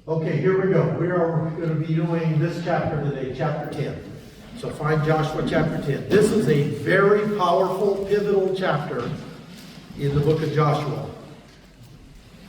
Okay, here we go. We are going to be doing this chapter today, chapter 10. So find Joshua chapter 10. This is a very powerful, pivotal chapter in the book of Joshua.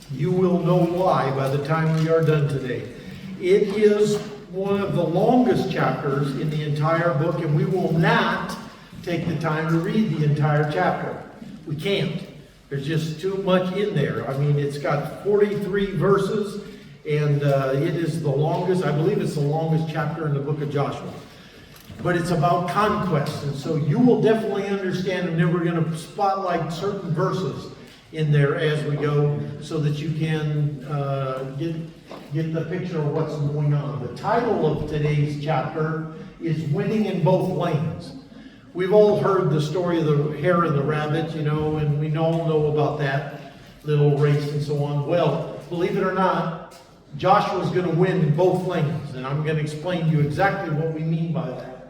You will know why by the time we are done today. It is one of the longest chapters in the entire book, and we will not take the time to read the entire chapter. We can't. There's just too much in there. I mean, it's got 43 verses, and it is the longest, I believe it's the longest chapter in the book of Joshua. But it's about conquest, and so you will definitely understand, and then we're going to spotlight certain verses in there as we go so that you can get the picture of what's going on. The title of today's chapter is Winning in Both Lanes. We've all heard the story of the hare and the rabbit, you know, and we all know about that little race and so on. Well, believe it or not, Joshua's going to win in both lanes, and I'm going to explain to you exactly what we mean by that.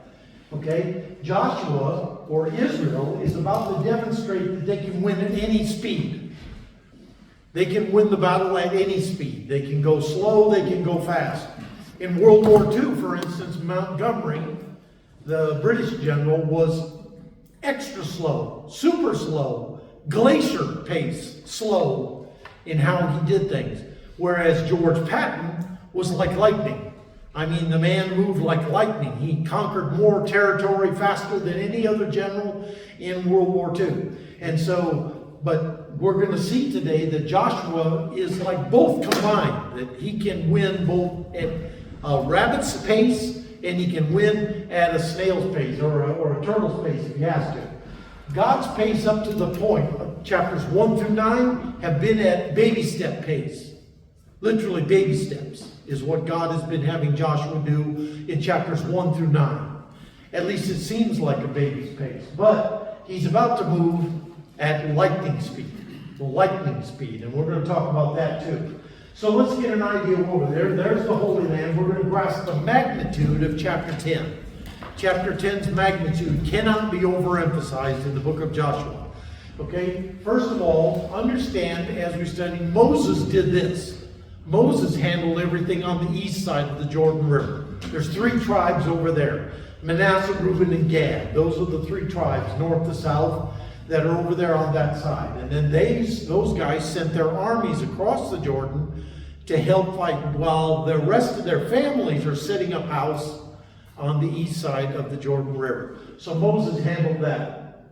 Okay? Joshua, or Israel, is about to demonstrate that they can win at any speed. They can win the battle at any speed. They can go slow, they can go fast. In World War II, for instance, Montgomery, the British general, was extra slow, super slow, glacier pace slow in how he did things. Whereas George Patton was like lightning. I mean, the man moved like lightning. He conquered more territory faster than any other general in World War II. And so, but we're going to see today that Joshua is like both combined, that he can win both at a rabbit's pace and he can win at a snail's pace or a turtle's pace if he has to. God's pace up to the point of chapters 1 through 9 have been at baby step pace. Literally baby steps is what God has been having Joshua do in chapters 1 through 9. At least it seems like a baby's pace. But he's about to move at lightning speed. Lightning speed. And we're going to talk about that too. So let's get an idea over there. There's the Holy Land. We're going to grasp the magnitude of chapter 10. Chapter 10's magnitude cannot be overemphasized in the book of Joshua. Okay? First of all, understand as we study, Moses did this. Moses handled everything on the east side of the Jordan River. There's 3 tribes over there. Manasseh, Reuben, and Gad. Those are the 3 tribes, north to south, that are over there on that side. And then those guys sent their armies across the Jordan to help fight while the rest of their families are setting up house on the east side of the Jordan River. So Moses handled that.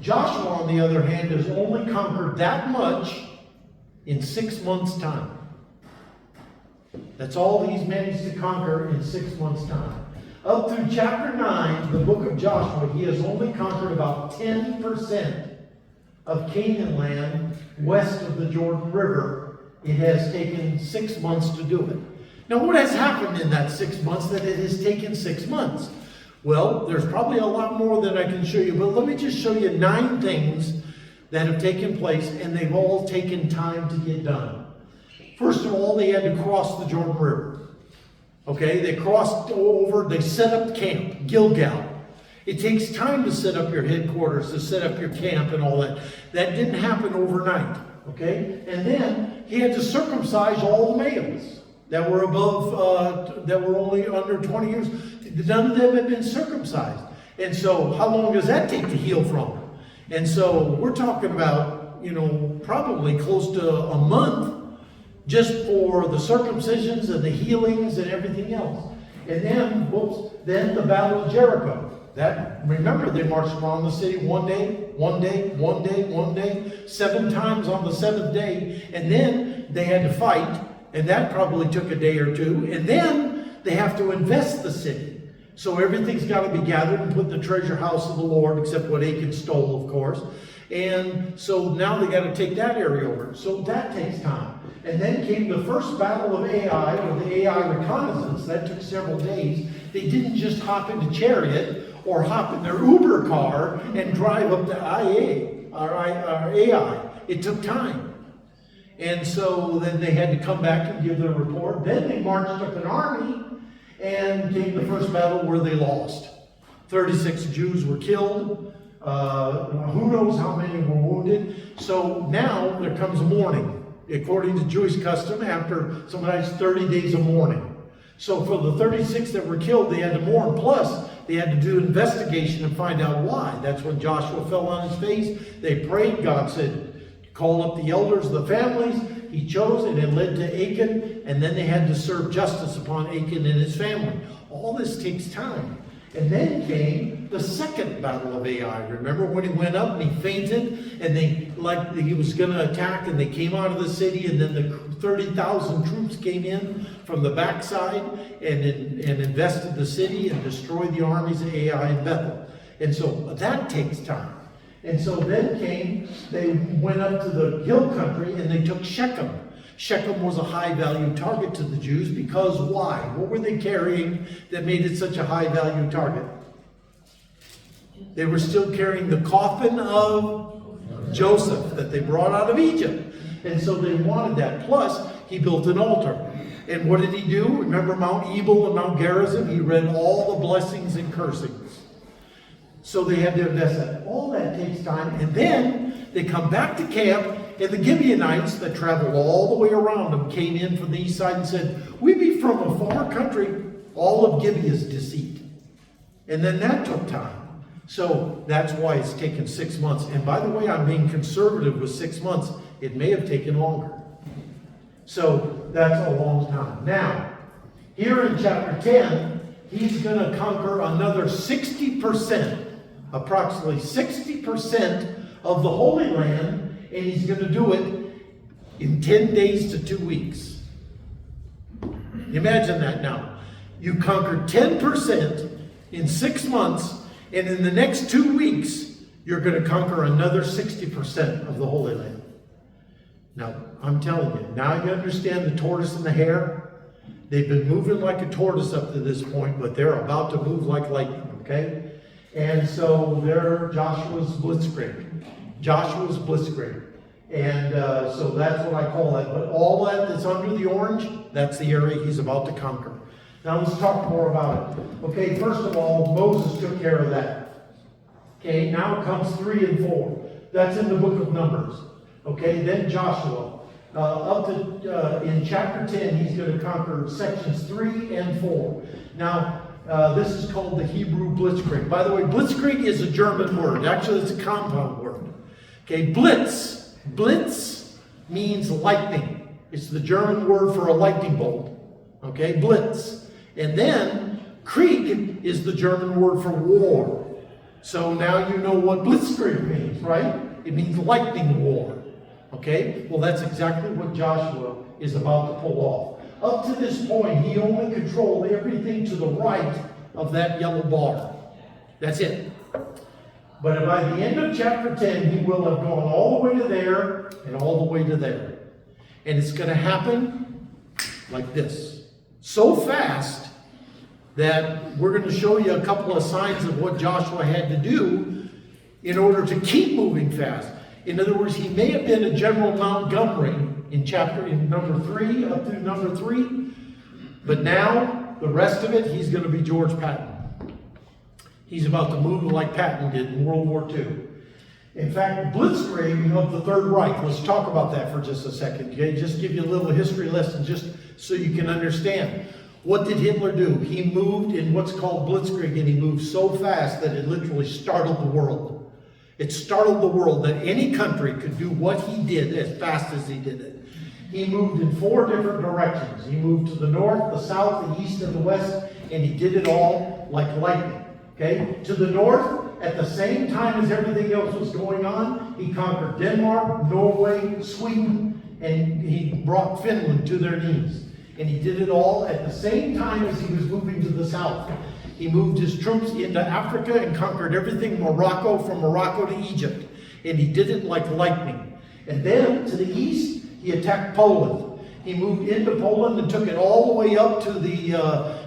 Joshua, on the other hand, has only conquered that much in 6 months' time. That's all he's managed to conquer in 6 months' time. Up through chapter 9, the book of Joshua, he has only conquered about 10% of Canaan land west of the Jordan River. It has taken 6 months to do it. Now, what has happened in that 6 months that it has taken 6 months? Well, there's probably a lot more that I can show you, but let me just show you 9 things that have taken place, and they've all taken time to get done. First of all, they had to cross the Jordan River. Okay, they crossed over, they set up camp, Gilgal. It takes time to set up your headquarters, to set up your camp and all that. That didn't happen overnight. Okay, and then he had to circumcise all the males that were above, that were only under 20 years. None of them had been circumcised. And so how long does that take to heal from? And so we're talking about, you know, probably close to a month just for the circumcisions and the healings and everything else. And then, then the Battle of Jericho. Remember, they marched around the city one day, 7 times on the 7th day. And then they had to fight, and that probably took a day or 2. And then they have to invest the city. So everything's got to be gathered and put in the treasure house of the Lord, except what Achan stole, of course. And so now they got to take that area over. So that takes time. And then came the first battle of Ai, or the Ai reconnaissance. That took several days. They didn't just hop into chariot or hop in their Uber car and drive up to Ai. It took time. And so then they had to come back and give their report. Then they marched up an army and came the first battle where they lost. 36 Jews were killed. Who knows how many were wounded. So now there comes morning. according to Jewish custom, after sometimes 30 days of mourning. So for the 36 that were killed, they had to mourn. Plus, they had to do an investigation and find out why. That's when Joshua fell on his face. They prayed. God said, call up the elders of the families. He chose, and it led to Achan. And then they had to serve justice upon Achan and his family. All this takes time. And then came the second battle of Ai. Remember when he went up and he fainted, and he was going to attack, and they came out of the city, and then the 30,000 troops came in from the backside and invested the city and destroyed the armies of Ai and Bethel. And so that takes time. And so then they went up to the hill country and they took Shechem. Shechem was a high-value target to the Jews because why? What were they carrying that made it such a high-value target? They were still carrying the coffin of Joseph that they brought out of Egypt. And so they wanted that. Plus, he built an altar. And what did he do? Remember Mount Ebal and Mount Gerizim? He read all the blessings and cursings. So they had to invest that. All that takes time. And then they come back to camp. And the Gibeonites that traveled all the way around them came in from the east side and said, we be from a far country, all of Gibeah's deceit. And then that took time. So that's why it's taken 6 months. And by the way, I'm being conservative with 6 months. It may have taken longer. So that's a long time. Now, here in chapter 10, he's going to conquer another 60%, approximately 60% of the Holy Land. And he's going to do it in 10 days to 2 weeks. Imagine that now. You conquered 10% in 6 months, and in the next 2 weeks, you're going to conquer another 60% of the Holy Land. Now, I'm telling you, now you understand the tortoise and the hare? They've been moving like a tortoise up to this point, but they're about to move like lightning, okay? And so they're Joshua's blitzkrieg. Joshua's blitzkrieg. And so that's what I call that. But all that's under the orange, that's the area he's about to conquer. Now let's talk more about it. Okay, first of all, Moses took care of that. Okay, now comes 3 and 4. That's in the book of Numbers. Okay, then Joshua. In chapter 10, he's going to conquer sections 3 and 4. Now, this is called the Hebrew blitzkrieg. By the way, blitzkrieg is a German word. Actually, it's a compound word. Okay, blitz. Blitz means lightning. It's the German word for a lightning bolt. Okay, blitz. And then Krieg is the German word for war. So now you know what blitzkrieg means, right? It means lightning war. Okay, well that's exactly what Joshua is about to pull off. Up to this point, he only controlled everything to the right of that yellow bar. That's it. But by the end of chapter 10, he will have gone all the way to there and all the way to there. And it's going to happen like this. So fast that we're going to show you a couple of signs of what Joshua had to do in order to keep moving fast. In other words, he may have been a General Montgomery in number 3, up through number 3. But now, the rest of it, he's going to be George Patton. He's about to move like Patton did in World War II. In fact, blitzkrieg of the Third Reich. Let's talk about that for just a second. Okay? Just give you a little history lesson just so you can understand. What did Hitler do? He moved in what's called blitzkrieg, and he moved so fast that it literally startled the world. It startled the world that any country could do what he did as fast as he did it. He moved in 4 different directions. He moved to the north, the south, the east, and the west, and he did it all like lightning. Okay, to the north, at the same time as everything else was going on, he conquered Denmark, Norway, Sweden, and he brought Finland to their knees. And he did it all at the same time as he was moving to the south. He moved his troops into Africa and conquered everything Morocco, from Morocco to Egypt. And he did it like lightning. And then to the east, he attacked Poland. He moved into Poland and took it all the way up to the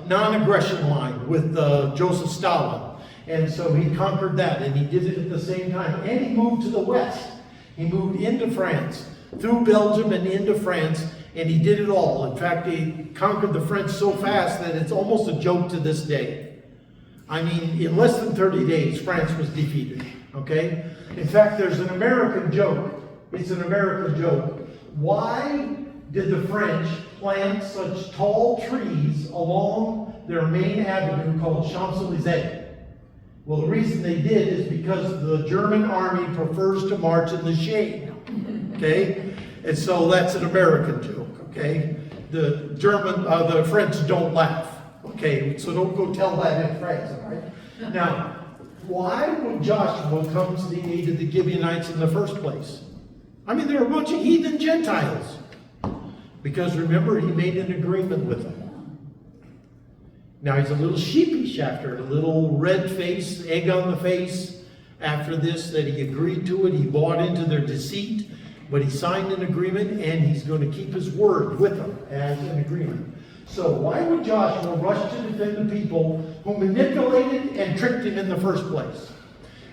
non-aggression line with Joseph Stalin. And so he conquered that, and he did it at the same time. And he moved to the west. He moved into France, through Belgium and into France, and he did it all. In fact, he conquered the French so fast that it's almost a joke to this day. I mean, in less than 30 days, France was defeated, okay? In fact, there's an American joke. It's an American joke. Why did the French plant such tall trees along their main avenue called Champs-Élysées? Well, the reason they did is because the German army prefers to march in the shade. Okay? And so that's an American joke. Okay? The French don't laugh. Okay? So don't go tell that in France, all right? Now, why would Joshua come to the aid of the Gibeonites in the first place? I mean, they're a bunch of heathen Gentiles. Because remember, he made an agreement with them. Now he's a little sheepish after it, a little red face, egg on the face after this, that he agreed to it. He bought into their deceit, but he signed an agreement and he's going to keep his word with them as an agreement. So why would Joshua rush to defend the people who manipulated and tricked him in the first place?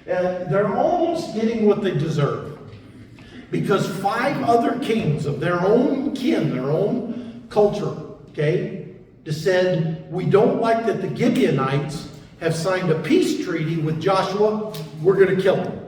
They're almost getting what they deserve. Because 5 other kings of their own kin, their own culture, okay, said, we don't like that the Gibeonites have signed a peace treaty with Joshua, we're going to kill him.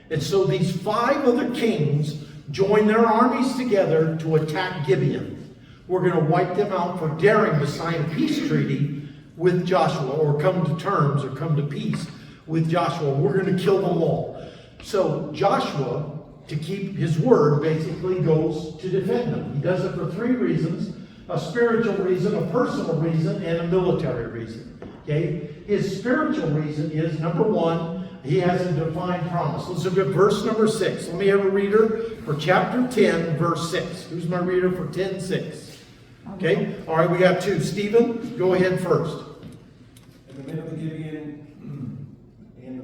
And so these 5 other kings joined their armies together to attack Gibeon. We're going to wipe them out for daring to sign a peace treaty with Joshua, or come to terms, or come to peace with Joshua. We're going to kill them all. So Joshua, to keep his word, basically goes to defend them. He does it for 3 reasons: a spiritual reason, a personal reason, and a military reason. Okay? His spiritual reason is, number 1, he has a divine promise. Let's look at verse number 6. Let me have a reader for chapter 10, verse 6. Who's my reader for 10:6? Okay? All right, we got 2. Stephen, go ahead first. And the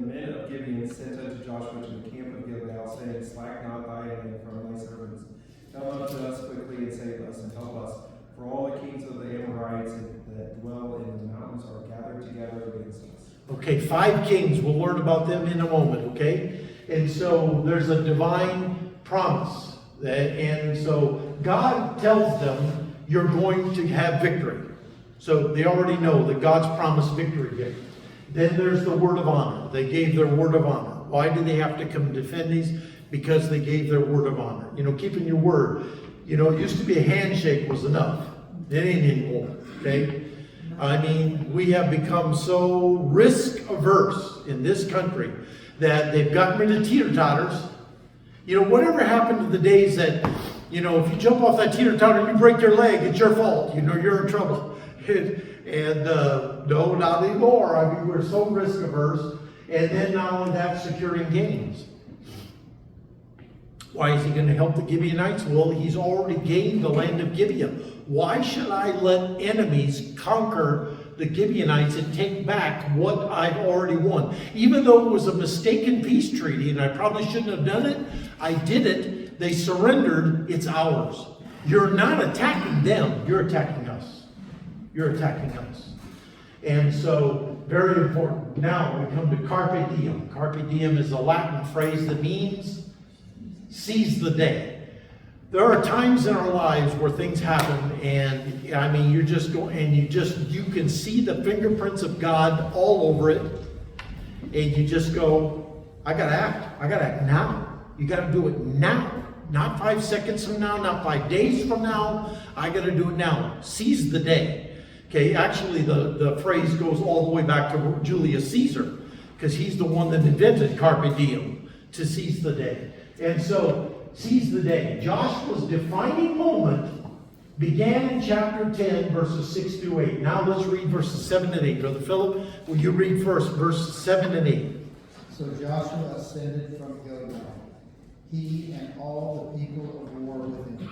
men of Gibeon sent unto Joshua to the camp of Gilgal, saying, slack not thy hand from thy servants. Come unto us quickly and save us and help us. For all the kings of the Amorites that dwell in the mountains are gathered together against us. Okay, 5 kings. We'll learn about them in a moment, okay? And so there's a divine promise. And so God tells them, you're going to have victory. So they already know that God's promised victory here. Then there's the word of honor. They gave their word of honor. Why do they have to come defend these? Because they gave their word of honor. You know, keeping your word. You know, it used to be a handshake was enough. It ain't anymore, okay? I mean, we have become so risk averse in this country that they've gotten rid of teeter-totters. You know, whatever happened to the days that, you know, if you jump off that teeter-totter and you break your leg, it's your fault. You know, you're in trouble. No, not anymore. I mean, we're so risk averse. And then not only that, securing gains. Why is he going to help the Gibeonites? Well, he's already gained the land of Gibeon. Why should I let enemies conquer the Gibeonites and take back what I've already won? Even though it was a mistaken peace treaty, and I probably shouldn't have done it, I did it. They surrendered. It's ours. You're not attacking them. You're attacking us. You're attacking us. And so, very important. Now we come to carpe diem. Carpe diem is a Latin phrase that means seize the day. There are times in our lives where things happen, and I mean, you just go and you can see the fingerprints of God all over it, and you just go, I gotta act now. You gotta do it now. Not 5 seconds from now, not 5 days from now. I gotta do it now. Seize the day. Okay, actually the phrase goes all the way back to Julius Caesar, because he's the one that invented carpe diem, to seize the day. And so, seize the day. Joshua's defining moment began in chapter 10, verses 6 through 8. Now let's read verses 7 and 8. Brother Philip, will you read first verses 7 and 8? So Joshua ascended from Gilgal, he and all the people of war with him,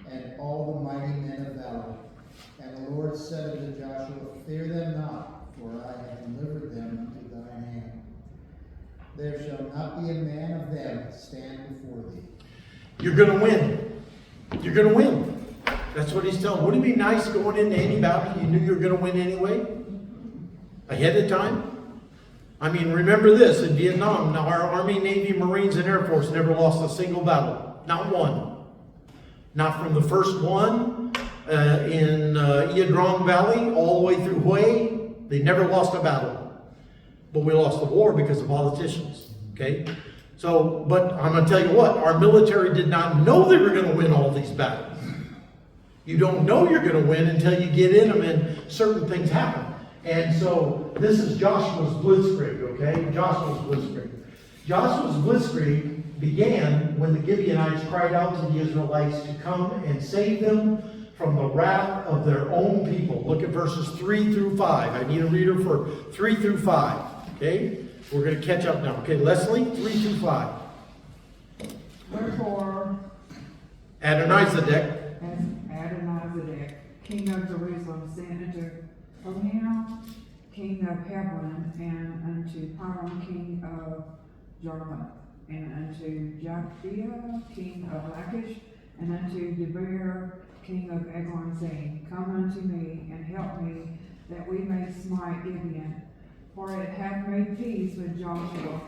and all the mighty men of valor. And the Lord said unto Joshua, fear them not, for I have delivered them into thine hand. There shall not be a man of them stand before thee. You're going to win. You're going to win. That's what he's telling. Wouldn't it be nice going into any battle you knew you were going to win anyway? Ahead of time? I mean, remember this. In Vietnam, now our Army, Navy, Marines, and Air Force never lost a single battle. Not one. Not from the first one in Ia Drang Valley all the way through Hue. They never lost a battle. But we lost the war because of politicians. Okay? So, but I'm going to tell you what, our military did not know they were going to win all these battles. You don't know you're going to win until you get in them and certain things happen. And so this is Joshua's blitzkrieg, okay? Joshua's blitzkrieg. Joshua's blitzkrieg began when the Gibeonites cried out to the Israelites to come and save them from the wrath of their own people. Look at verses 3 through 5. I need a reader for 3 through 5, okay? We're going to catch up now. Okay, Leslie, 3 through 5. Wherefore, Adonizedek, as Adonizedek, king of Jerusalem, sent unto Hoham, king of Hebron, and unto Piram, king of Jarmuth, and unto Japhia, king of Lachish, and unto Debir, king of Eglon, saying, Come unto me, and help me, that we may smite Gibeon. For it hath made peace with Joshua,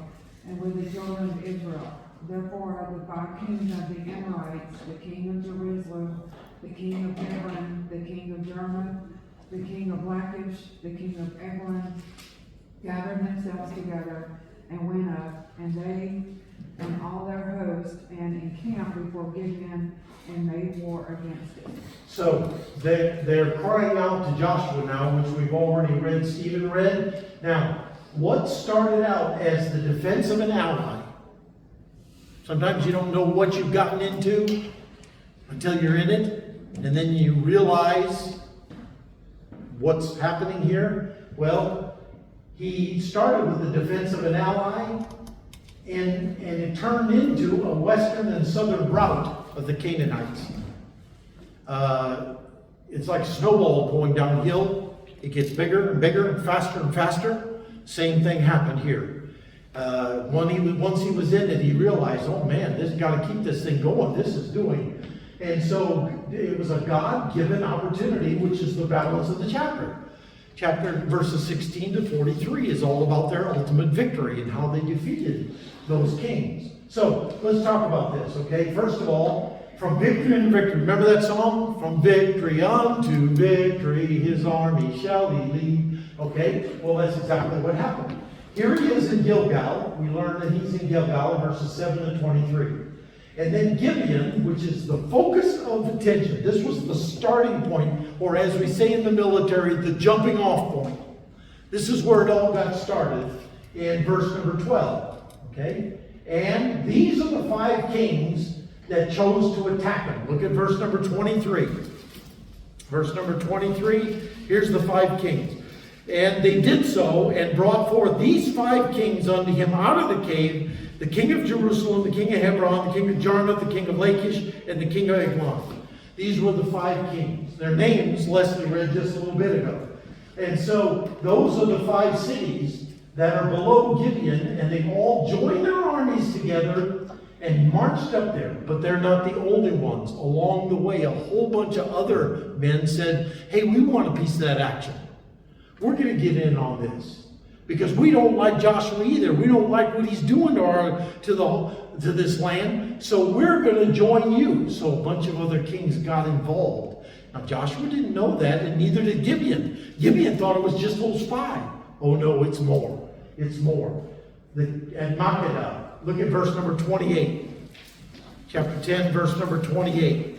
and with the children of Israel. Therefore the 5 kings of the Amorites, the king of Jerusalem, the king of Hebron, the king of Jarmuth, the king of Lachish, the king of Eglon, gathered themselves together, and went up, and they and all their host, and encamped before Gibeon, and made war against it. so they're crying out to Joshua now, which we've already read, Stephen read. Now, what started out as the defense of an ally, sometimes you don't know what you've gotten into until you're in it, and then you realize what's happening here. Well, he started with the defense of an ally, and it turned into a western and southern rout of the Canaanites. It's like a snowball going downhill. It gets bigger and bigger and faster. Same thing happened here. Once he was in it, he realized, oh man, this got to keep this thing going. This is doing. And so it was a God-given opportunity, which is the balance of the chapter. Chapter verses 16 to 43 is all about their ultimate victory and how they defeated those kings. So let's talk about this, okay? First of all, from victory to victory. Remember that song? From victory unto victory, his army shall he lead. Okay? Well, that's exactly what happened. Here he is in Gilgal. We learn that he's in Gilgal in verses 7 to 23. And then Gibeon, which is the focus of attention. This was the starting point, or as we say in the military, the jumping off point. This is where it all got started in verse number 12. Okay? And these are the 5 kings that chose to attack him. Look at verse number 23. Verse number 23, here's the 5 kings. And they did so, and brought forth these 5 kings unto him out of the cave, the king of Jerusalem, the king of Hebron, the king of Jarmuth, the king of Lachish, and the king of Eglon. These were the 5 kings. Their names Leslie read just a little bit ago. And so those are the 5 cities that are below Gibeon, and they all joined their armies together and marched up there. But they're not the only ones. Along the way, a whole bunch of other men said, hey, we want a piece of that action. We're going to get in on this. Because we don't like Joshua either. We don't like what he's doing to this land. So we're going to join you. So a bunch of other kings got involved. Now Joshua didn't know that, and neither did Gibeon. Gibeon thought it was just those 5. Oh no, it's more. It's more. And Makkedah. Look at verse number 28. Chapter 10, verse number 28.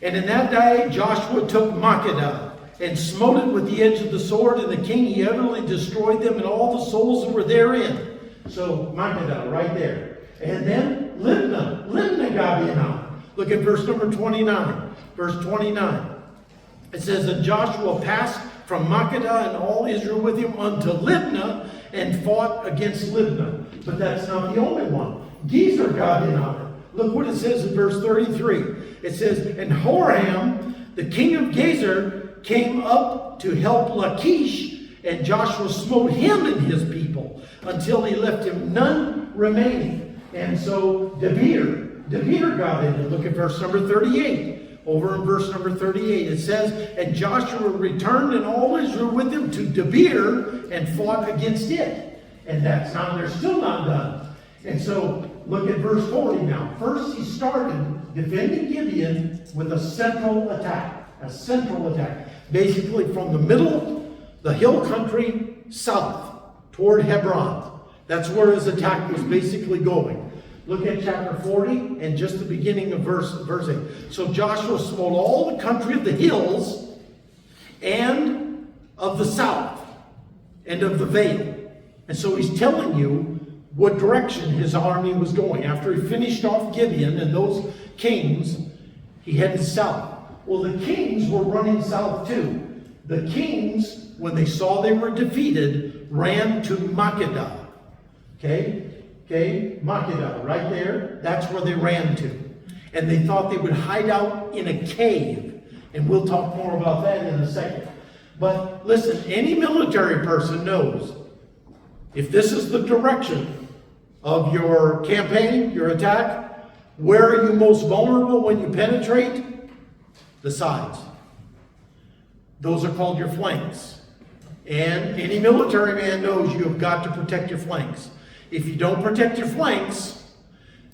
And in that day Joshua took Makkedah, and smote it with the edge of the sword, and the king, he utterly destroyed them and all the souls that were therein. So, Makkedah, right there. And then, Libnah got in on. Look at verse number 29. Verse 29. It says, and Joshua passed from Makkedah and all Israel with him unto Libnah, and fought against Libnah. But that's not the only one. Gezer got in on it. Look what it says in verse 33. It says, and Horam, the king of Gezer, came up to help Lachish, and Joshua smote him and his people until he left him none remaining. And so Debir got in. And look at verse number 38. Over in verse number 38, it says, and Joshua returned and all Israel with him to Debir and fought against it. And that's now, they're still not done. And so look at verse 40 now. First he started defending Gibeon with a central attack. A central attack. Basically from the middle, the hill country, south, toward Hebron. That's where his attack was basically going. Look at chapter 40 and just the beginning of verse 8. So Joshua smote all the country of the hills and of the south and of the vale. And so he's telling you what direction his army was going. After he finished off Gibeon and those kings, he headed south. Well, the kings were running south too. The kings, when they saw they were defeated, ran to Makkedah. Okay, Makkedah, right there. That's where they ran to. And they thought they would hide out in a cave. And we'll talk more about that in a second. But listen, any military person knows if this is the direction of your campaign, your attack, where are you most vulnerable when you penetrate? The sides. Those are called your flanks. And any military man knows you have got to protect your flanks. If you don't protect your flanks,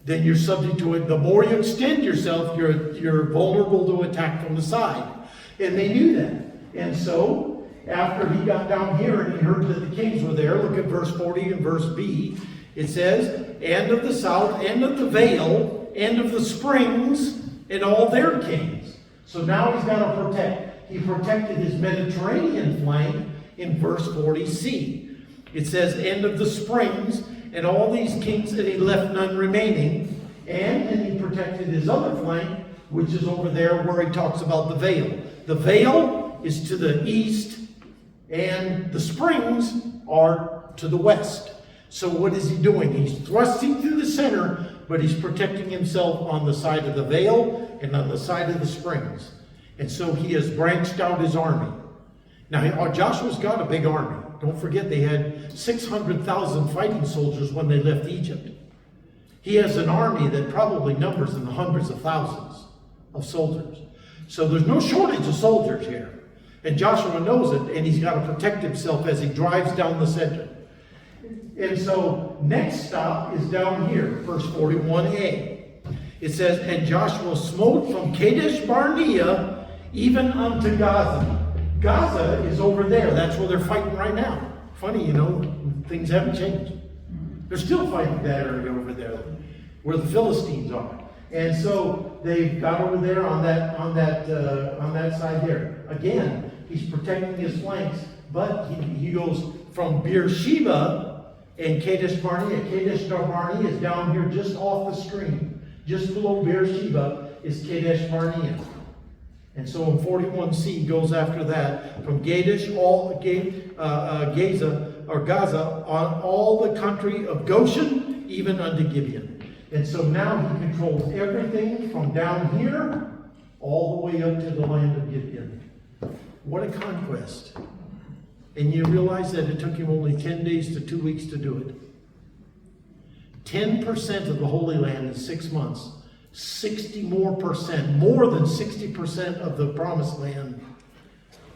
then you're subject to it. The more you extend yourself, you're vulnerable to attack from the side. And they knew that. And so, after he got down here and he heard that the kings were there, look at verse 40 and verse B. It says, and of the south, and of the vale, and of the springs, and all their kings. So now he's got to protect. He protected his Mediterranean flank in verse 40c. It says, and of the springs, and all these kings, and he left none remaining. And he protected his other flank, which is over there where he talks about the vale. The vale is to the east, and the springs are to the west. So what is he doing? He's thrusting through the center, but he's protecting himself on the side of the vale and on the side of the springs. And so he has branched out his army. Now, Joshua's got a big army. Don't forget they had 600,000 fighting soldiers when they left Egypt. He has an army that probably numbers in the hundreds of thousands of soldiers. So there's no shortage of soldiers here. And Joshua knows it, and he's got to protect himself as he drives down the center. And so next stop is down here, verse 41a. It says, and Joshua smote from Kadesh Barnea even unto Gaza. Gaza is over there. That's where they're fighting right now. Funny, you know, things haven't changed. They're still fighting that area over there where the Philistines are. And so they've got over there on that side there. Again, he's protecting his flanks, but he goes from Beersheba and Kadesh Barnea. Kadesh Barnea is down here just off the screen. Just below Beersheba is Kadesh Barnea. And so in 41c goes after that, from Gaza, on all the country of Goshen, even unto Gibeon. And so now he controls everything from down here all the way up to the land of Gibeon. What a conquest. And you realize that it took him only 10 days to 2 weeks to do it. 10% of the Holy Land in 6 months. 60% more than 60% of the Promised Land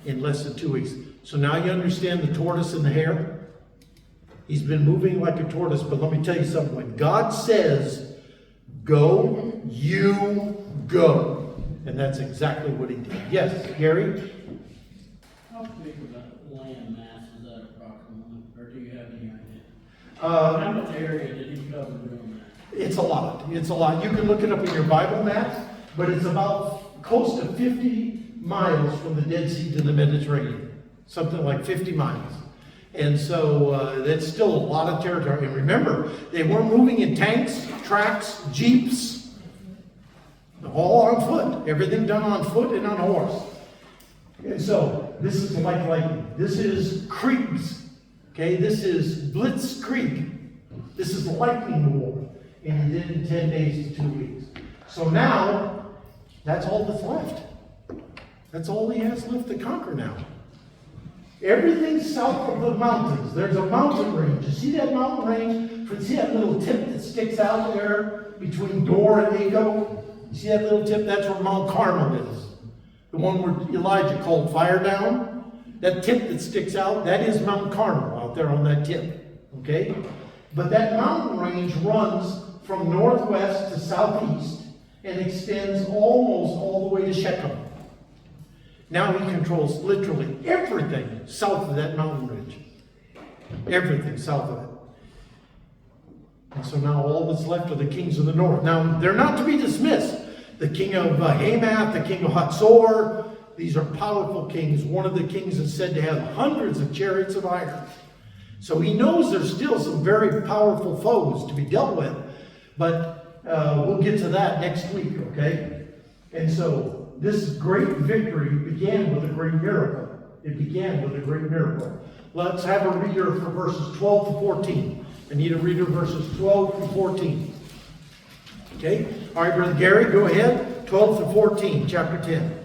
in less than 2 weeks. So now you understand the tortoise and the hare? He's been moving like a tortoise, but let me tell you something. When God says, go, you go. And that's exactly what he did. Yes, Gary? How big of a land mass is that approximately? Or do you have any idea? Uh, How much area did he cover doing that? It's a lot. It's a lot. You can look it up in your Bible maps, but it's about close to 50 miles from the Dead Sea to the Mediterranean. Something like 50 miles. And so that's still a lot of territory. And remember, they weren't moving in tanks, tracks, jeeps. All on foot. Everything done on foot and on horse. And so this is like this is Kriegs. Okay, this is Blitzkrieg. This is the lightning war. And he did it in 10 days to 2 weeks. So now, that's all that's left. That's all he has left to conquer now. Everything south of the mountains, there's a mountain range. You see that mountain range? See that little tip that sticks out there between Dor and Ago? You see that little tip? That's where Mount Carmel is. The one where Elijah called fire down. That tip that sticks out, that is Mount Carmel out there on that tip. Okay? But that mountain range runs from northwest to southeast and extends almost all the way to Shechem. Now he controls literally everything south of that mountain ridge. Everything south of it. And so now all that's left are the kings of the north. Now, they're not to be dismissed. The king of Hamath, the king of Hatzor, these are powerful kings. One of the kings is said to have hundreds of chariots of iron. So he knows there's still some very powerful foes to be dealt with. But we'll get to that next week, okay? And so this great victory began with a great miracle. It began with a great miracle. Let's have a reader for verses 12 to 14. I need a reader verses 12 to 14. Okay? All right, Brother Gary, go ahead. 12 to 14, chapter 10.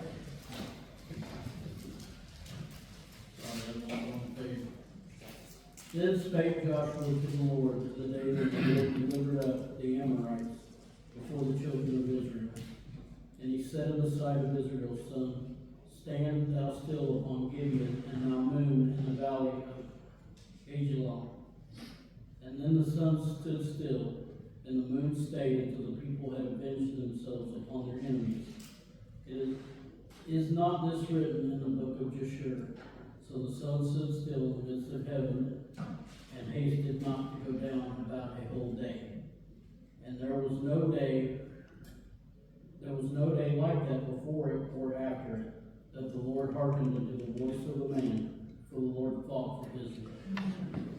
Then spake Joshua to the Lord the day that the Lord delivered up the Amorites before the children of Israel. And he said in the sight of Israel's son, Stand thou still upon Gibeon, and thou moon in the valley of Ajalon. And then the sun stood still, and the moon stayed until the people had avenged themselves upon their enemies. Is not this written in the book of Jashur? So the sun stood still in the midst of heaven, and hasted not to go down about a whole day. And there was no day like that before it or after it, that the Lord hearkened unto the voice of the man, for the Lord fought for Israel.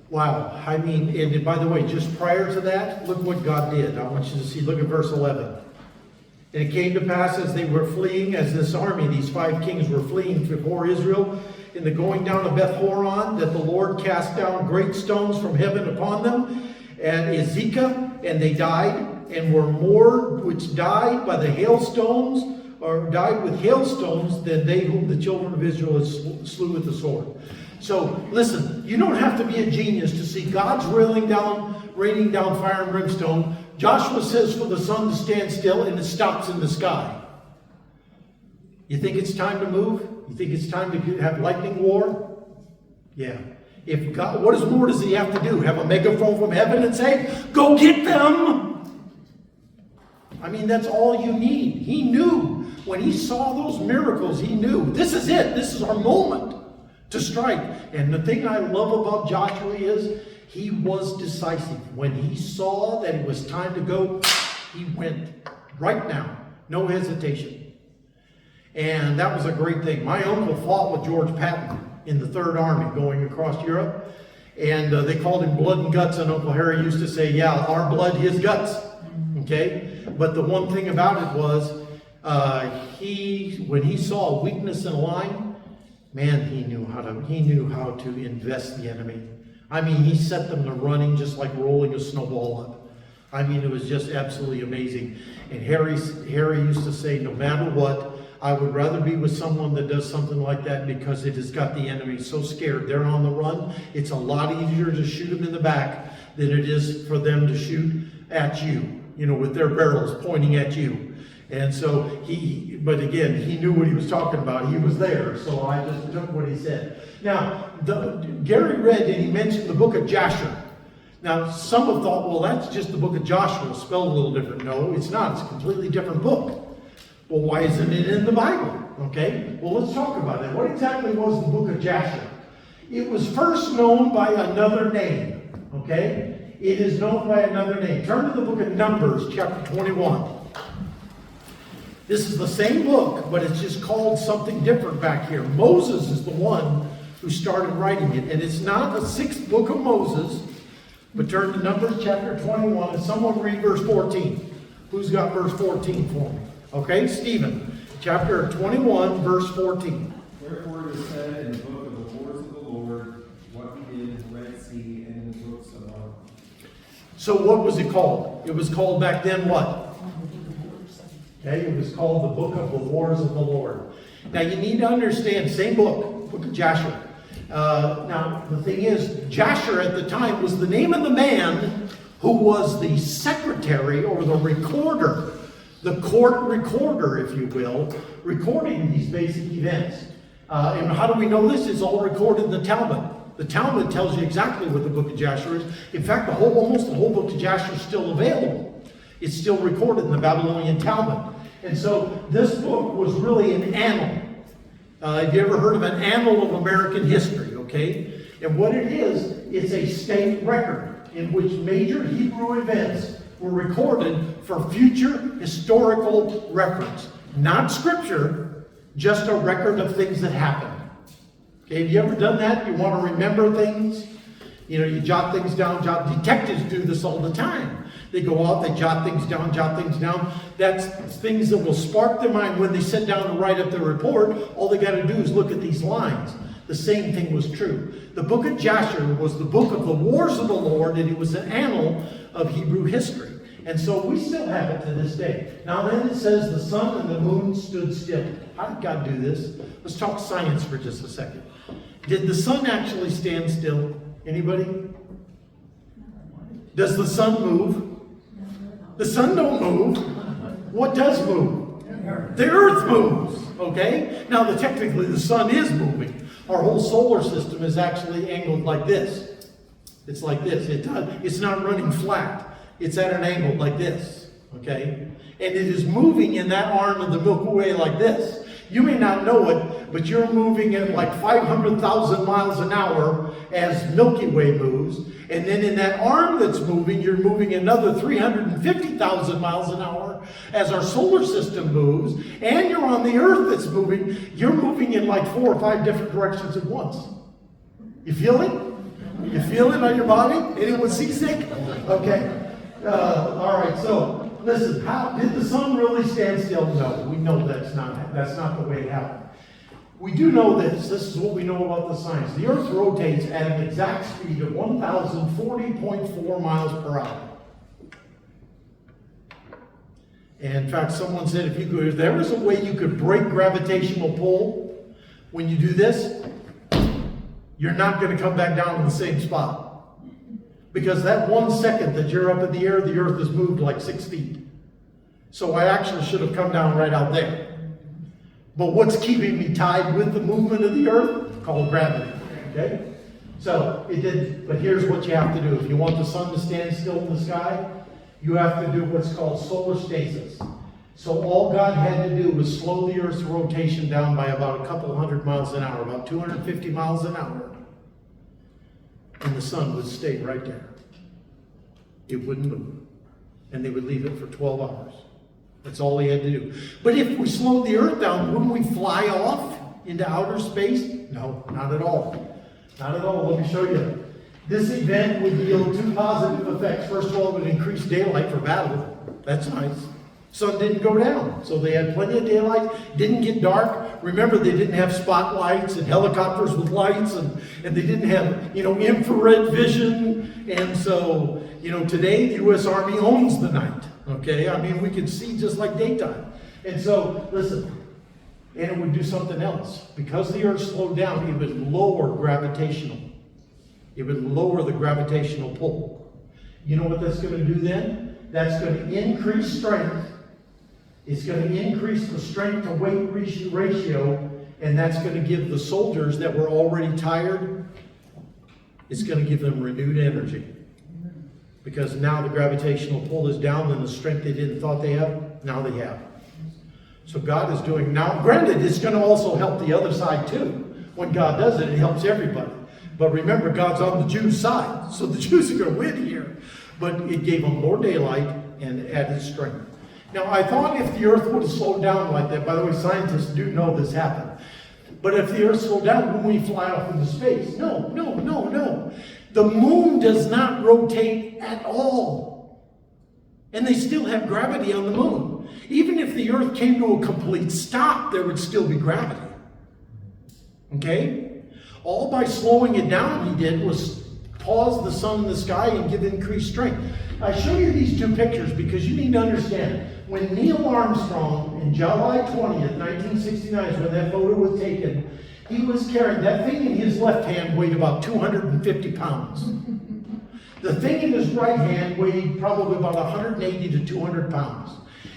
Wow. I mean, and by the way, just prior to that, look what God did. I want you to see, look at verse 11. And it came to pass as they were fleeing, as this army, these 5 kings were fleeing before Israel, in the going down of Beth Horon, that the Lord cast down great stones from heaven upon them, and Ezekah, and they died, and were more which died by the hailstones, or died with hailstones, than they whom the children of Israel slew with the sword. So, listen, you don't have to be a genius to see God's raining down fire and brimstone. Joshua says for the sun to stand still, and it stops in the sky. You think it's time to move? You think it's time to have lightning war? Yeah. If God, what more does he have to do? Have a megaphone from heaven and say, go get them? I mean, that's all you need. He knew. When he saw those miracles, he knew. This is it. This is our moment to strike. And the thing I love about Joshua is he was decisive. When he saw that it was time to go, he went right now. No hesitation. And that was a great thing. My uncle fought with George Patton in the 3rd Army going across Europe. And they called him blood and guts. And Uncle Harry used to say, yeah, our blood, his guts. Okay? But the one thing about it was, when he saw weakness in a line, man, he knew how to invest the enemy. I mean, he set them to running just like rolling a snowball up. I mean, it was just absolutely amazing. And Harry used to say, no matter what, I would rather be with someone that does something like that, because it has got the enemy so scared. They're on the run. It's a lot easier to shoot them in the back than it is for them to shoot at you, with their barrels pointing at you. And so but again, he knew what he was talking about. He was there. So I just took what he said. Now, Gary read and he mentioned the book of Jasher. Now, some have thought, well, that's just the book of Joshua, spelled a little different. No, it's not. It's a completely different book. Well, why isn't it in the Bible? Okay, well, let's talk about it. What exactly was the book of Jasher? It was first known by another name. Okay, it is known by another name. Turn to the book of Numbers, chapter 21. This is the same book, but it's just called something different back here. Moses is the one who started writing it. And it's not the 6th book of Moses, but turn to Numbers chapter 21, and someone read verse 14. Who's got verse 14 for me? Okay, Stephen, chapter 21, verse 14. Wherefore it is said in the book of the wars of the Lord, what he did in the Red Sea, and in the books of our... So what was it called? It was called back then what? Okay, it was called the Book of the Wars of the Lord. Now you need to understand, same book, Book of Jasher. Now the thing is, Jasher at the time was the name of the man who was the secretary or the recorder, the court recorder, if you will, recording these basic events. And how do we know this? It's all recorded in the Talmud. The Talmud tells you exactly what the book of Jasher is. In fact, almost the whole book of Jasher is still available. It's still recorded in the Babylonian Talmud. And so this book was really an annal. Have you ever heard of an annal of American history? Okay? And what it is, it's a state record. in which major Hebrew events were recorded for future historical reference. Not scripture, just a record of things that happened. Okay, have you ever done that? You want to remember things? You know, you jot things down. Detectives do this all the time. They go out, they jot things down, jot things down. That's things that will spark their mind when they sit down to write up their report. All they got to do is look at these lines. The same thing was true. The book of Jasher was the book of the wars of the Lord, and it was an annal of Hebrew history. And so we still have it to this day. Now then it says the sun and the moon stood still. How did God do this? Let's talk science for just a second. Did the sun actually stand still? Anybody? Does the sun move? The sun don't move. What does move? The earth moves. Okay? Now technically the sun is moving. Our whole solar system is actually angled like this. It's like this. It's not running flat. It's at an angle like this. Okay? And it is moving in that arm of the Milky Way like this. You may not know it, but you're moving at like 500,000 miles an hour as Milky Way moves. And then in that arm that's moving, you're moving another 350,000 miles an hour as our solar system moves. And you're on the earth that's moving. You're moving in like 4 or 5 different directions at once. You feel it? You feel it on your body? Anyone seasick? Okay. All right, so listen, how did the sun really stand still? No, we know that's not the way it happened. We do know this. This is what we know about the science. The earth rotates at an exact speed of 1,040.4 miles per hour. And in fact, someone said if there was a way you could break gravitational pull when you do this, you're not going to come back down to the same spot. Because that 1 second that you're up in the air, the earth has moved like 6 feet. So I actually should have come down right out there. But what's keeping me tied with the movement of the earth? Called gravity. Okay? So it did, but here's what you have to do. If you want the sun to stand still in the sky, you have to do what's called solar stasis. So all God had to do was slow the earth's rotation down by about a couple hundred miles an hour, about 250 miles an hour. And the sun would stay right there. It wouldn't move. And they would leave it for 12 hours. That's all he had to do. But if we slowed the earth down, wouldn't we fly off into outer space? No, not at all. Not at all. Let me show you. This event would yield 2 positive effects. First of all, it would increase daylight for battle. That's nice. Sun didn't go down, so they had plenty of daylight. Didn't get dark. Remember, they didn't have spotlights and helicopters with lights, and they didn't have, infrared vision. And so, today the U.S. Army owns the night. Okay, I mean, we could see just like daytime. And so, listen, and it would do something else. Because the earth slowed down, it would lower gravitational. It would lower the gravitational pull. You know what that's going to do then? That's going to increase strength. It's going to increase the strength to weight ratio, and that's going to give the soldiers that were already tired, it's going to give them renewed energy. Because now the gravitational pull is down and the strength they didn't thought they have, now they have. So God is doing, now granted, it's going to also help the other side too. When God does it, it helps everybody. But remember, God's on the Jews' side, so the Jews are going to win here. But it gave them more daylight and added strength. Now, I thought if the earth would have slowed down like that, by the way, scientists do know this happened. But if the earth slowed down, wouldn't we fly off into space? No. The moon does not rotate at all. And they still have gravity on the moon. Even if the earth came to a complete stop, there would still be gravity. Okay? All by slowing it down he did was pause the sun in the sky and give increased strength. I show you these 2 pictures because you need to understand. When Neil Armstrong, in July 20th, 1969, when that photo was taken, he was carrying, that thing in his left hand weighed about 250 pounds. The thing in his right hand weighed probably about 180 to 200 pounds.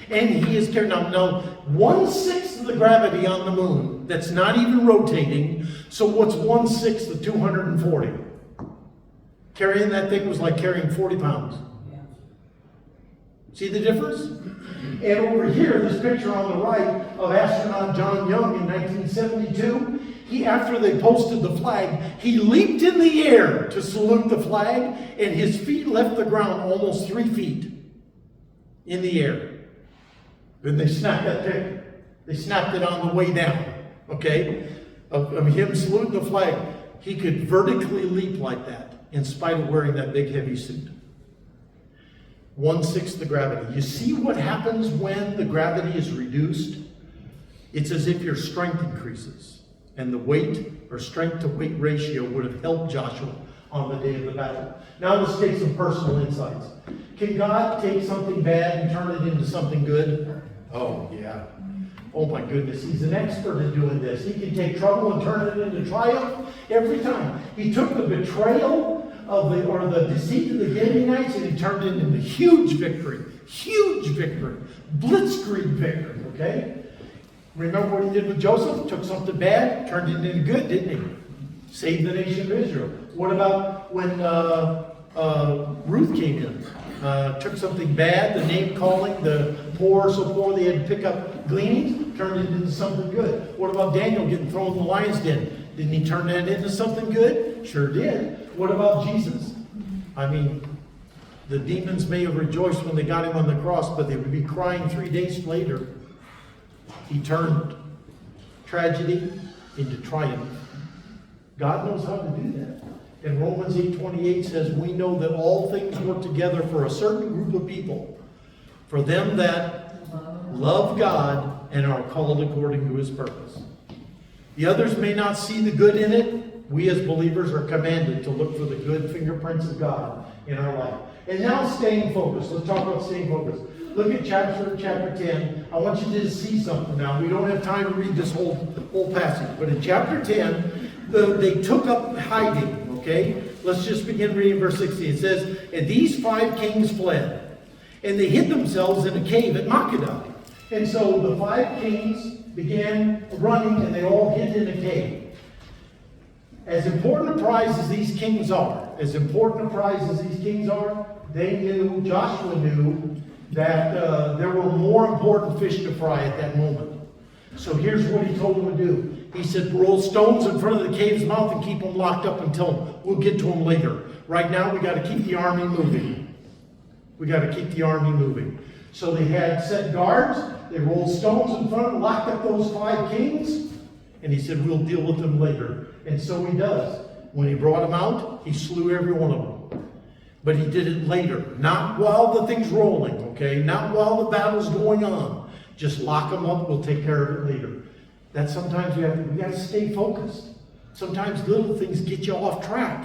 And he is carrying, now 1/6 of the gravity on the moon, that's not even rotating, so what's 1/6 of 240? Carrying that thing was like carrying 40 pounds. See the difference? And over here, this picture on the right of astronaut John Young in 1972, after they posted the flag, he leaped in the air to salute the flag, and his feet left the ground almost 3 feet in the air. Then they snapped that picture. They snapped it on the way down, okay? Of him saluting the flag. He could vertically leap like that in spite of wearing that big heavy suit. 1/6 the gravity. You see what happens when the gravity is reduced? It's as if your strength increases. And the weight or strength to weight ratio would have helped Joshua on the day of the battle. Now let's take some personal insights. Can God take something bad and turn it into something good? Oh, yeah. Oh my goodness, he's an expert at doing this. He can take trouble and turn it into triumph every time. He took the betrayal or the deceit of the Gibeonites and he turned it into huge victory, blitzkrieg victory, okay? Remember what he did with Joseph? Took something bad, turned it into good, didn't he? Saved the nation of Israel. What about when Ruth came in? Took something bad, the name calling, the poor, so poor they had to pick up gleanings, turned it into something good. What about Daniel getting thrown in the lion's den? Didn't he turn that into something good? Sure did. What about Jesus? I mean, the demons may have rejoiced when they got him on the cross, but they would be crying 3 days later. He turned tragedy into triumph. God knows how to do that. And Romans 8:28 says, we know that all things work together for a certain group of people, for them that love God and are called according to his purpose. The others may not see the good in it. We as believers are commanded to look for the good fingerprints of God in our life. And now staying focused. Let's talk about staying focused. Look at chapter 10. I want you to see something now. We don't have time to read this whole passage. But in chapter 10, they took up hiding, okay? Let's just begin reading verse 16. It says, and these 5 kings fled, and they hid themselves in a cave at Makkedah. And so the 5 kings began running, and they all hid in a cave. As important a prize as these kings are, they knew, Joshua knew, that there were more important fish to fry at that moment. So here's what he told them to do. He said, roll stones in front of the cave's mouth and keep them locked up until we'll get to them later. Right now, we got to keep the army moving. So they had set guards. They rolled stones in front, locked up those 5 kings. And he said, we'll deal with them later. And so he does. When he brought them out, he slew every one of them. But he did it later, not while the thing's rolling, okay? Not while the battle's going on. Just lock them up, we'll take care of it later. That's sometimes we got to stay focused. Sometimes little things get you off track.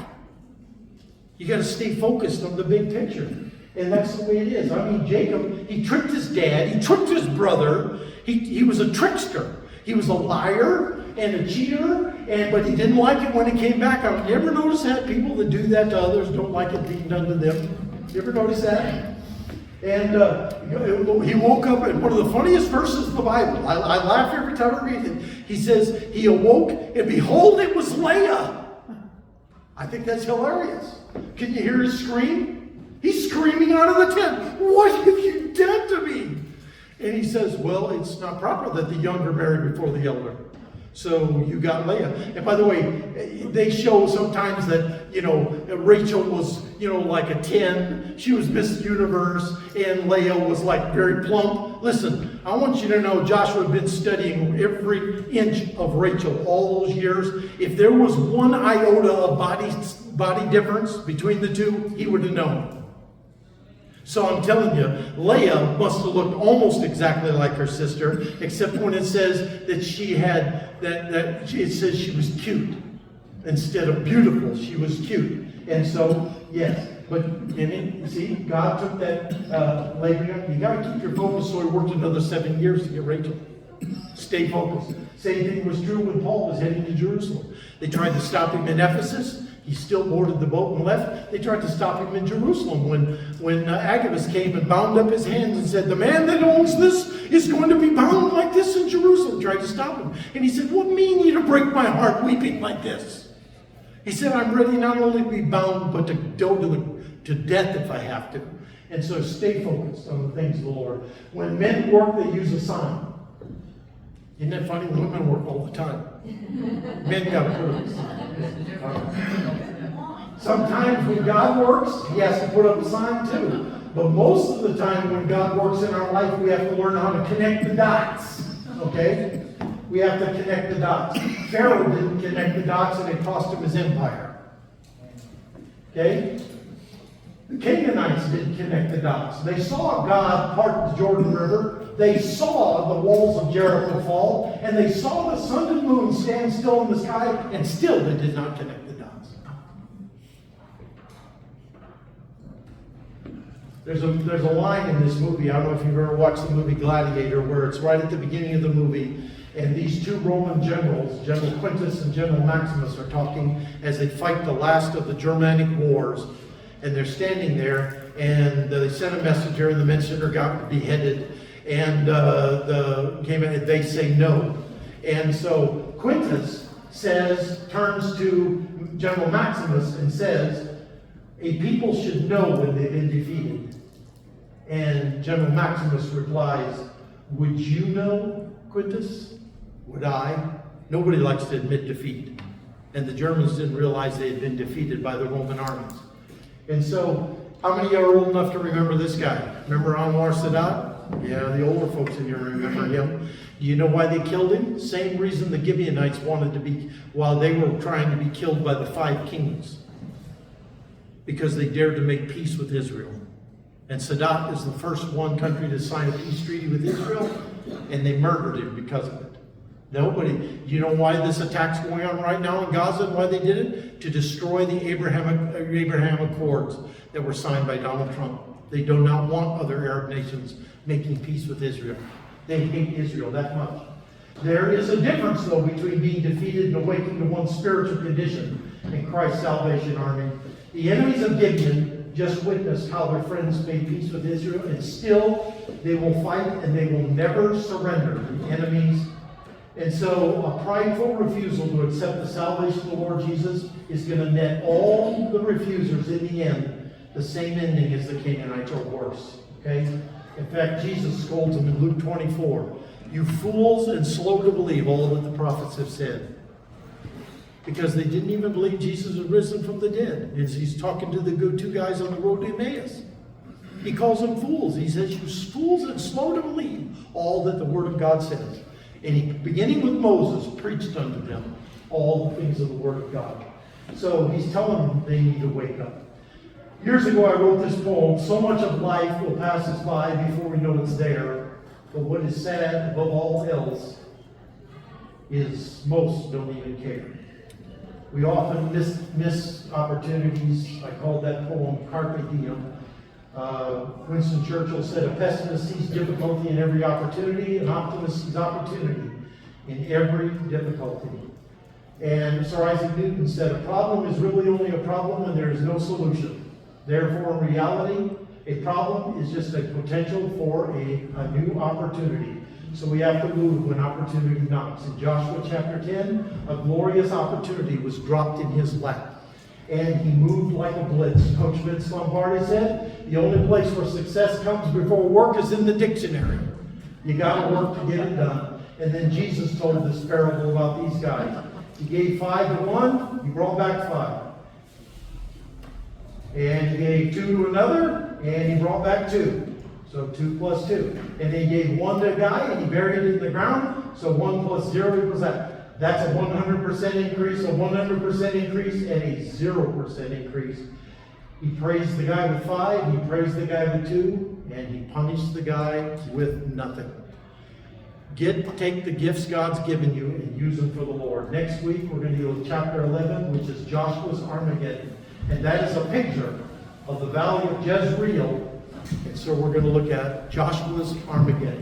You got to stay focused on the big picture. And that's the way it is. I mean, Jacob, he tricked his dad, he tricked his brother. He was a trickster. He was a liar and a cheater, but he didn't like it when it came back. You ever notice that? People that do that to others don't like it being done to them. You ever notice that? And he woke up, and one of the funniest verses in the Bible, I laugh every time I read it. He says, he awoke, and behold, it was Leah. I think that's hilarious. Can you hear his scream? He's screaming out of the tent. What have you done to me? And he says, well, it's not proper that the younger marry before the elder. So you got Leah. And by the way, they show sometimes that, Rachel was, like a 10. She was Miss Universe, and Leah was like very plump. Listen, I want you to know Joshua had been studying every inch of Rachel all those years. If there was one iota of body difference between the two, he would have known. So I'm telling you, Leah must have looked almost exactly like her sister, except when it says that she had, it says she was cute. Instead of beautiful, she was cute. And so, yes, but see, God took that later. You got to keep your focus, so he worked another 7 years to get Rachel. Stay focused. Same thing was true when Paul was heading to Jerusalem. They tried to stop him in Ephesus. He still boarded the boat and left. They tried to stop him in Jerusalem when Agabus came and bound up his hands and said, the man that owns this is going to be bound like this in Jerusalem. Tried to stop him. And he said, what mean you to break my heart weeping like this? He said, I'm ready not only to be bound, but to go to to death if I have to. And so stay focused on the things of the Lord. When men work, they use a sign. Isn't that funny? Women work all the time. Men got to put up a sign. Sometimes when God works, he has to put up a sign too. But most of the time when God works in our life, we have to learn how to connect the dots. Okay? We have to connect the dots. Pharaoh didn't connect the dots and it cost him his empire. Okay? The Canaanites didn't connect the dots. They saw God part the Jordan River. They saw the walls of Jericho fall. And they saw the sun and moon stand still in the sky. And still they did not connect the dots. There's a line in this movie. I don't know if you've ever watched the movie Gladiator, where it's right at the beginning of the movie. And these two Roman generals, General Quintus and General Maximus, are talking as they fight the last of the Germanic wars. And they're standing there, and they sent a messenger, and the messenger got beheaded. And they say no. And so Quintus turns to General Maximus and says, a people should know when they've been defeated. And General Maximus replies, would you know, Quintus? Would I? Nobody likes to admit defeat. And the Germans didn't realize they had been defeated by the Roman armies. And so, how many are old enough to remember this guy? Remember Anwar Sadat? Yeah, the older folks in here remember him. Do you know why they killed him? Same reason the Gibeonites wanted to be, while they were trying to be killed by the 5 kings. Because they dared to make peace with Israel. And Sadat is the first one country to sign a peace treaty with Israel, and they murdered him because of it. Nobody, you know why this attack's going on right now in Gaza and why they did it? To destroy the Abraham Accords that were signed by Donald Trump. They do not want other Arab nations making peace with Israel. They hate Israel that much. There is a difference, though, between being defeated and awaking to one's spiritual condition in Christ's Salvation Army. The enemies of Gibeon just witnessed how their friends made peace with Israel, and still they will fight and they will never surrender. The enemies. And so a prideful refusal to accept the salvation of the Lord Jesus is going to net all the refusers in the end the same ending as the Canaanites, or worse. Okay? In fact, Jesus scolds them in Luke 24. You fools and slow to believe all that the prophets have said. Because they didn't even believe Jesus had risen from the dead. As he's talking to the 2 guys on the road to Emmaus. He calls them fools. He says, you fools and slow to believe all that the Word of God says. And he, beginning with Moses, preached unto them all the things of the Word of God. So he's telling them they need to wake up. Years ago I wrote this poem, so much of life will pass us by before we know it's there. But what is sad above all else is most don't even care. We often miss opportunities. I called that poem Carpe Diem. Winston Churchill said, a pessimist sees difficulty in every opportunity, an optimist sees opportunity in every difficulty. And Sir Isaac Newton said, a problem is really only a problem when there is no solution. Therefore, in reality, a problem is just a potential for a new opportunity. So we have to move when opportunity knocks. In Joshua chapter 10, a glorious opportunity was dropped in his lap. And he moved like a blitz. Coach Vince Lombardi said, the only place where success comes before work is in the dictionary. You got to work to get it done. And then Jesus told this parable about these guys. He gave 5 to one, he brought back 5. And he gave 2 to another, and he brought back 2. So 2 plus 2. And he gave 1 to a guy, and he buried it in the ground. So 1 plus 0 equals that. That's a 100% increase, a 100% increase, and a 0% increase. He praised the guy with 5, he praised the guy with 2, and he punished the guy with nothing. Take the gifts God's given you and use them for the Lord. Next week, we're going to deal with chapter 11, which is Joshua's Armageddon. And that is a picture of the valley of Jezreel. And so we're going to look at Joshua's Armageddon.